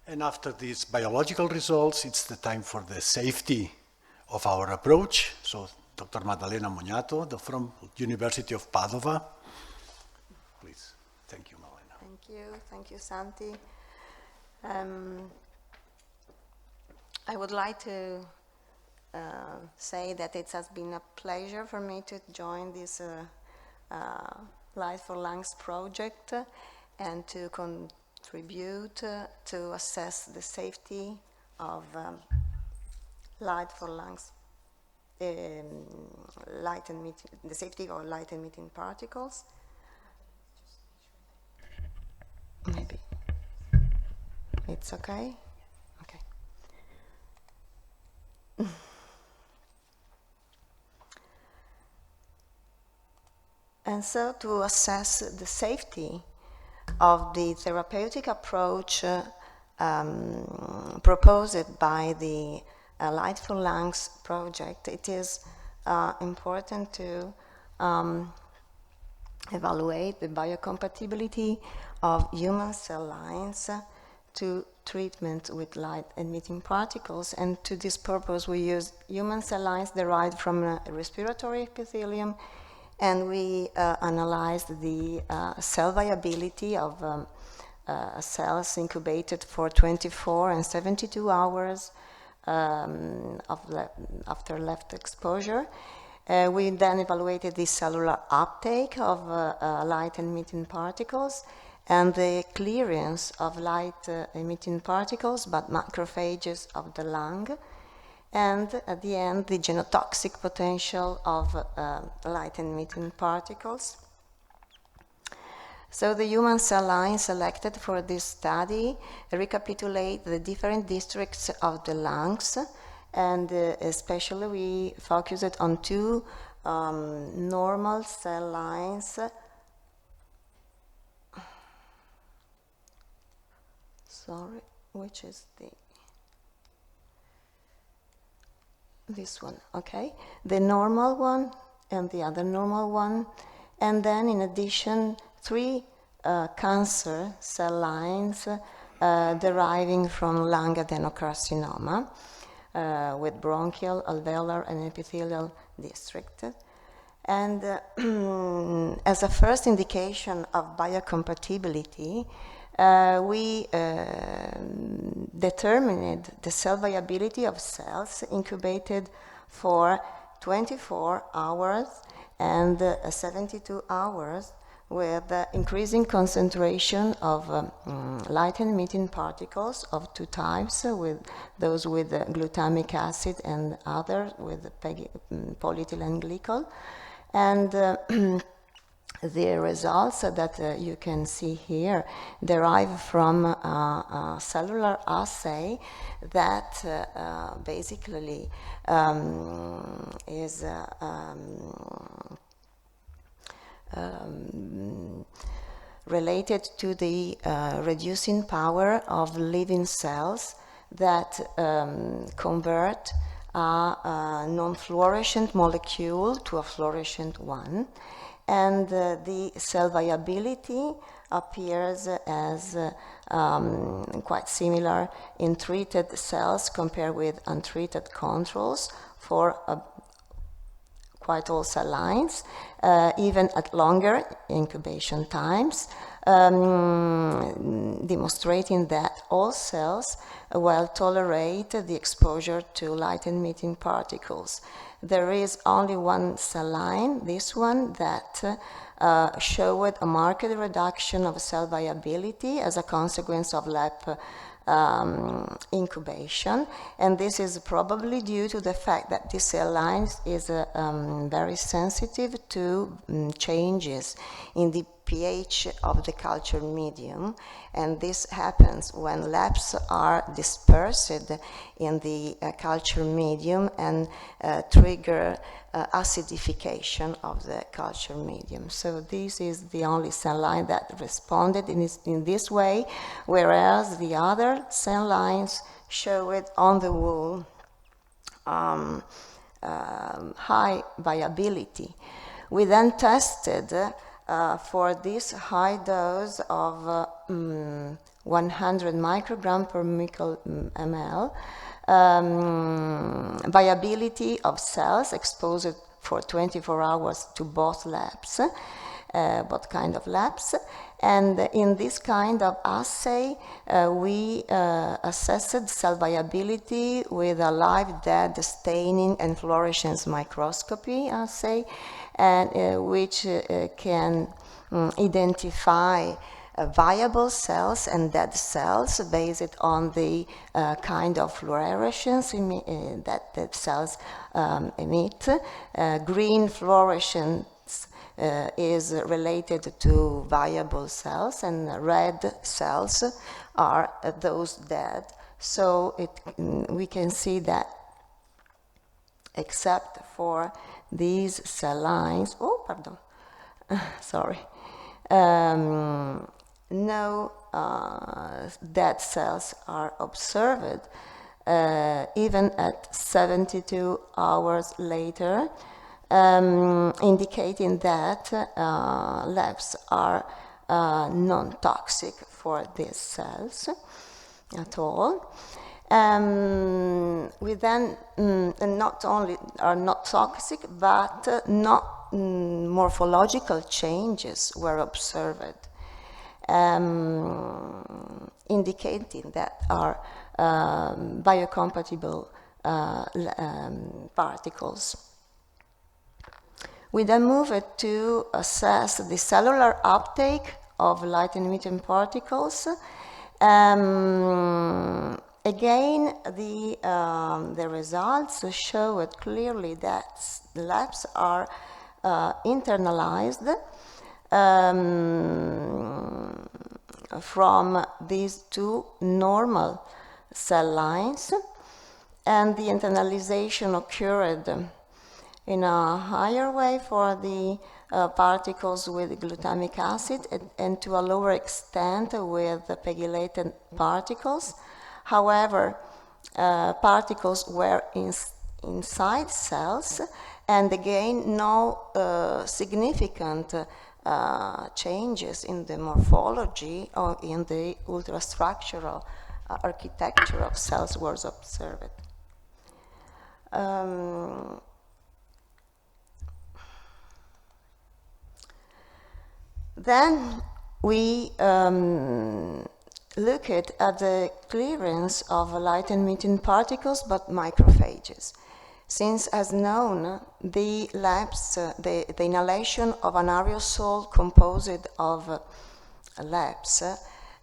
And after these biological results, it's the time for the safety of our approach. So Dr. Maddalena Mognato from University of Padova. Please. Thank you, Maddalena. Thank you, Santi. I would like to say that it has been a pleasure for me to join this Light4Lungs project and to contribute to assess the safety of Light4Lungs, the safety of light-emitting particles. Maybe it's okay? Okay. And so to assess the safety of the therapeutic approach proposed by the Light4Lungs project, it is important to evaluate the biocompatibility of human cell lines to treatment with light-emitting particles. And to this purpose, we use human cell lines derived from a respiratory epithelium, and we analyzed the cell viability of cells incubated for 24 and 72 hours after left exposure. We then evaluated the cellular uptake of light-emitting particles and the clearance of light-emitting particles by macrophages of the lung, and at the end, the genotoxic potential of light-emitting particles. So the human cell lines selected for this study recapitulate the different districts of the lungs, and especially we focused on two normal cell lines. Sorry, which is this one, okay? The normal one and the other normal one. And then in addition, three cancer cell lines deriving from lung adenocarcinoma with bronchial, alveolar, and epithelial district. And as a first indication of biocompatibility, we determined the cell viability of cells incubated for 24 hours and 72 hours with increasing concentration of light-emitting particles of two types, with those with glutamic acid and others with polyethylene glycol. And the results that you can see here derive from a cellular assay that basically is related to the reducing power of living cells that convert a non-fluorescent molecule to a fluorescent one. And the cell viability appears as quite similar in treated cells compared with untreated controls for quite all cell lines, even at longer incubation times, demonstrating that all cells well tolerate the exposure to light-emitting particles. There is only one cell line, this one, that showed a marked reduction of cell viability as a consequence of LEP incubation, and this is probably due to the fact that this cell line is very sensitive to changes in the pH of the culture medium, and this happens when LEPs are dispersed in the culture medium and trigger acidification of the culture medium. So this is the only cell line that responded in this way, whereas the other cell lines show it on the wall high viability. We then tested for this high dose of 100 microgram per ml, viability of cells exposed for 24 hours to both labs, both kind of labs. And in this kind of assay, we assessed cell viability with a live dead staining and fluorescence microscopy assay, and which can identify viable cells and dead cells based on the kind of fluorescence that the cells emit. Green fluorescence is related to viable cells, and red cells are those dead. So we can see that except for these cell lines, sorry, no dead cells are observed even at 72 hours later, indicating that labs are non-toxic for these cells at all. We then not only are not toxic, but no morphological changes were observed, indicating that are biocompatible particles. We then moved to assess the cellular uptake of light-emitting particles. Again, the results showed clearly that the labs are internalized from these two normal cell lines, and the internalization occurred in a higher way for the particles with glutamic acid, and to a lower extent with the pegylated particles. However, particles were inside cells, and again, no significant changes in the morphology or in the ultrastructural architecture of cells was observed. Then we looked at the clearance of light-emitting particles, but macrophages. Since, as known, the labs, the inhalation of an aerosol composed of labs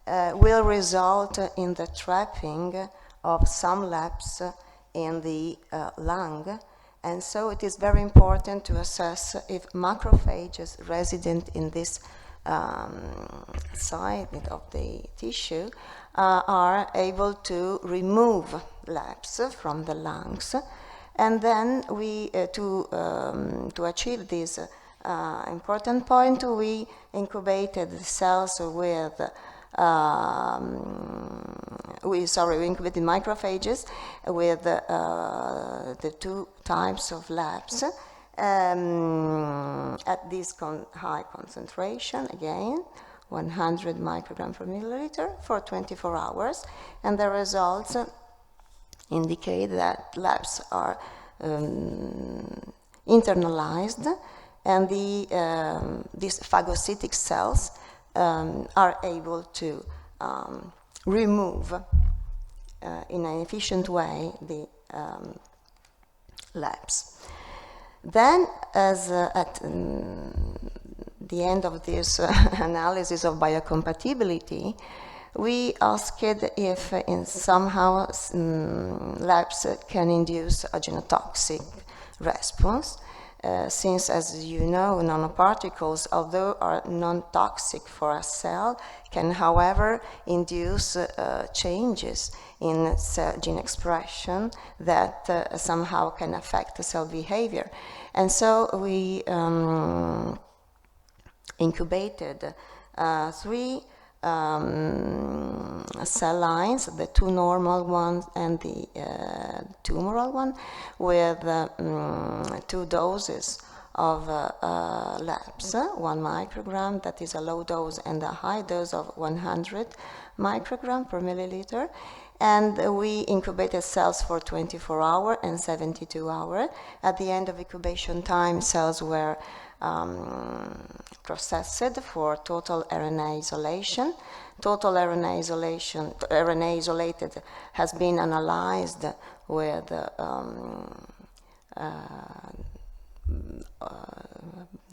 will result in the trapping of some labs in the lung, and so it is very important to assess if macrophages resident in this side of the tissue are able to remove labs from the lungs. And then we, to achieve this important point, we incubated the cells with, we incubated macrophages with the two types of labs at this high concentration, again, 100 microgram per milliliter for 24 hours, and the results indicate that labs are internalized, and these phagocytic cells are able to remove in an efficient way the labs. Then, as at the end of this analysis of biocompatibility, we asked if in somehow labs can induce a genotoxic response, since, as you know, nanoparticles, although are non-toxic for a cell, can, however, induce changes in cell gene expression that somehow can affect the cell behavior. And so we incubated three cell lines, the two normal ones and the tumoral one, with 2 doses of labs, 1 microgram, that is a low dose, and a high dose of 100 microgram per milliliter. And we incubated cells for 24 hours and 72 hours. At the end of incubation time, cells were processed for total RNA isolation. Total RNA isolated has been analyzed with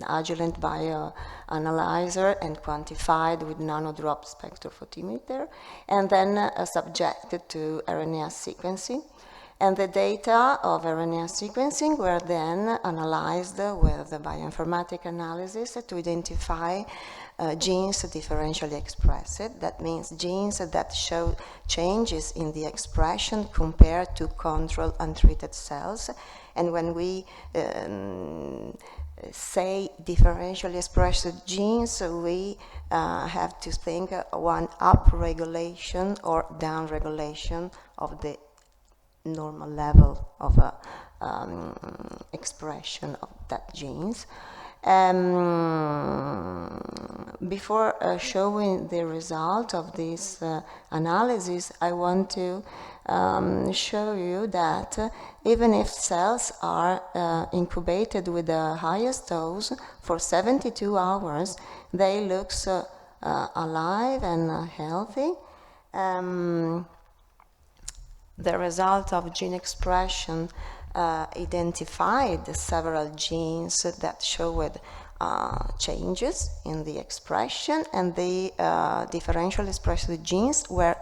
Agilent bioanalyzer and quantified with nanodrop spectrophotometer, and then subjected to RNA sequencing. And the data of RNA sequencing were then analyzed with the bioinformatic analysis to identify genes differentially expressed. That means genes that show changes in the expression compared to control untreated cells. And when we say differentially expressed genes, we have to think one upregulation or downregulation of the normal level of expression of that genes. Before showing the result of this analysis, I want to show you that even if cells are incubated with the highest dose for 72 hours, they look alive and healthy. The result of gene expression identified several genes that showed changes in the expression, and the differentially expressed genes were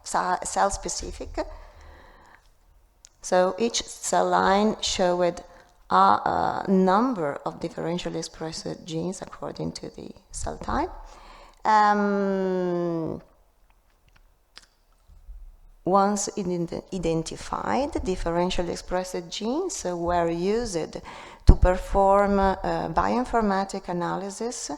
cell-specific. So each cell line showed a number of differentially expressed genes according to the cell type. Once identified, differentially expressed genes were used to perform bioinformatic analysis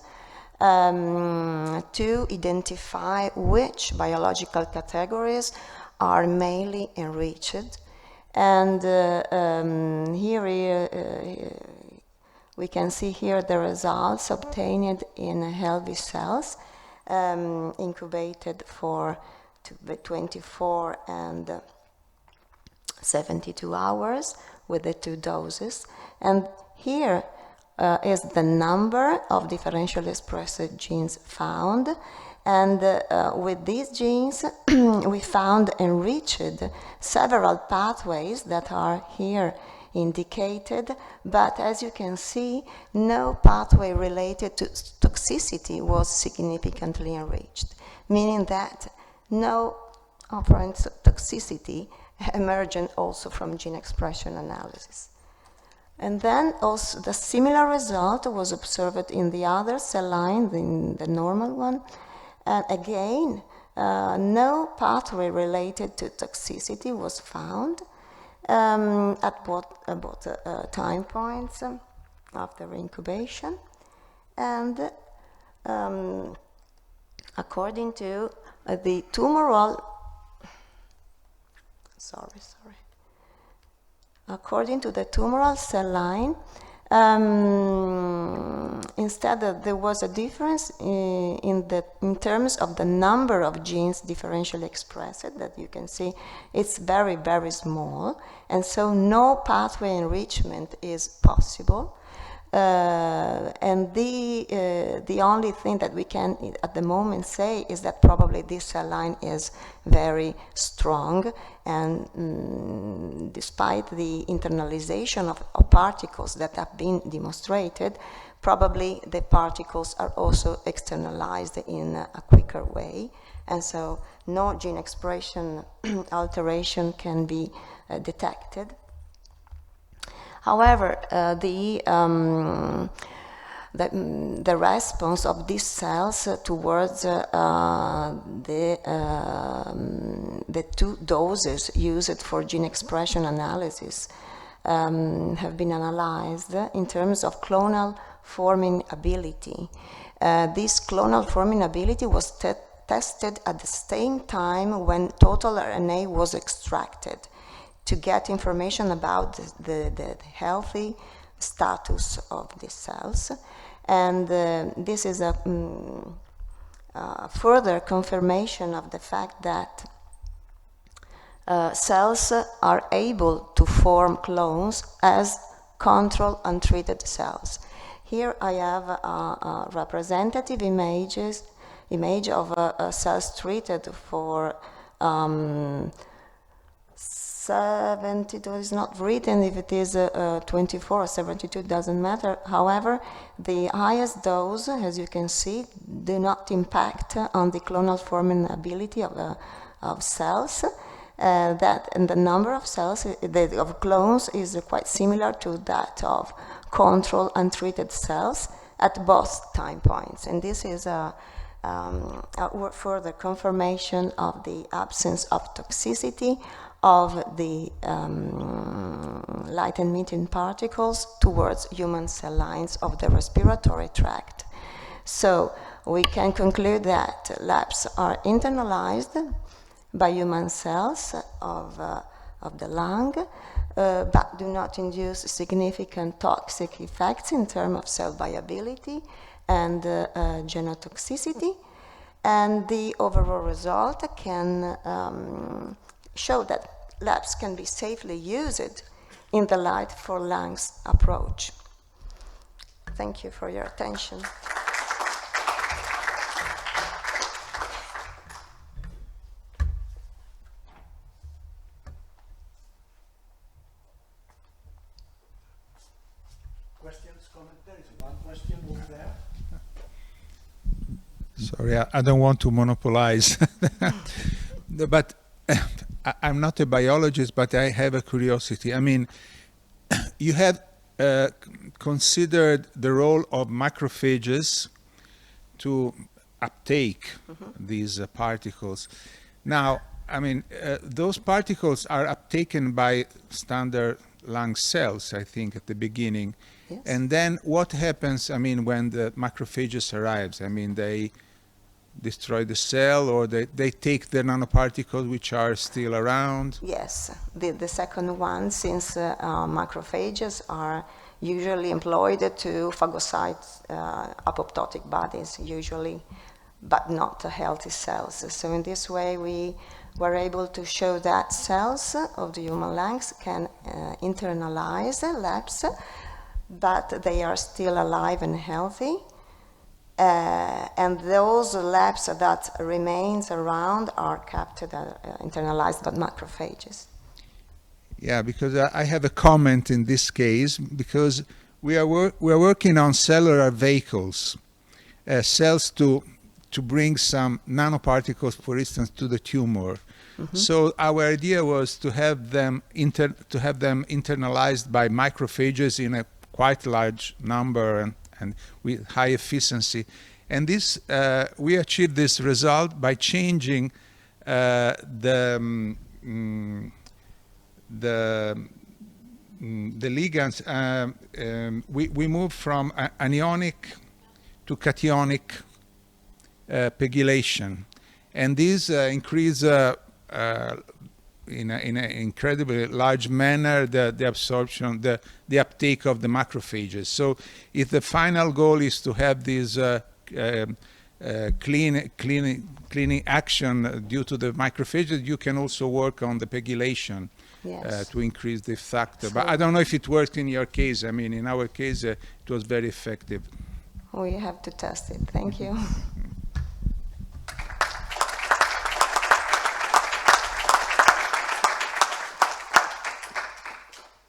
to identify which biological categories are mainly enriched. And here we can see here the results obtained in healthy cells incubated for 24 and 72 hours with the 2 doses. And here is the number of differentially expressed genes found. And with these genes, we found enriched several pathways that are here indicated, but as you can see, no pathway related to toxicity was significantly enriched, meaning that no apparent toxicity emerged also from gene expression analysis. And then also the similar result was observed in the other cell line, in the normal one. And again, no pathway related to toxicity was found at both time points after incubation. And according to the tumoral, according to the tumoral cell line, instead there was a difference in terms of the number of genes differentially expressed, that you can see it's very, very small, and so no pathway enrichment is possible. And the only thing that we can at the moment say is that probably this cell line is very strong, and despite the internalization of particles that have been demonstrated, probably the particles are also externalized in a quicker way, and so no gene expression alteration can be detected. However, the response of these cells towards the 2 doses used for gene expression analysis have been analyzed in terms of clonal forming ability. This clonal forming ability was tested at the same time when total RNA was extracted, to get information about the healthy status of these cells. And this is a further confirmation of the fact that cells are able to form clones as control untreated cells. Here I have a representative image of cells treated for 72, it's not written if it is 24 or 72, doesn't matter. However, the highest dose, as you can see, do not impact on the clonal forming ability of cells. And the number of cells, of clones, is quite similar to that of control untreated cells at both time points. And this is a further confirmation of the absence of toxicity of the light-emitting particles towards human cell lines of the respiratory tract. So we can conclude that LAPS are internalized by human cells of the lung, but do not induce significant toxic effects in terms of cell viability and genotoxicity. And the overall result can show that LAPS can be safely used in the Light4Lungs approach. Thank you for your attention. Questions, comments? There is one question over there. Sorry, I don't want to monopolize, but I'm not a biologist, but I have a curiosity. I mean, you have considered the role of macrophages to uptake these particles. Now, I mean, those particles are uptaken by standard lung cells, I think, at the beginning. Yes. And then what happens, I mean, when the macrophages arrives? I mean, they destroy the cell, or they take the nanoparticles which are still around? Yes, the second one, since macrophages are usually employed to phagocyte apoptotic bodies, usually, but not healthy cells. So in this way, we were able to show that cells of the human lungs can internalize LAPS, but they are still alive and healthy. And those LAPS that remains around are captured, internalized by macrophages. Yeah, because I have a comment in this case, because we are working on cellular vehicles, cells to bring some nanoparticles, for instance, to the tumor. So our idea was to have them internalized by macrophages in a quite large number and with high efficiency. And this we achieved this result by changing the ligands. We moved from anionic to cationic pegylation, and this increase in an incredibly large manner the absorption, the uptake of the macrophages. So if the final goal is to have this cleaning action due to the macrophages, you can also work on the pegylation. Yes. To increase the factor. So but I don't know if it worked in your case. I mean, in our case, it was very effective. We have to test it. Thank you.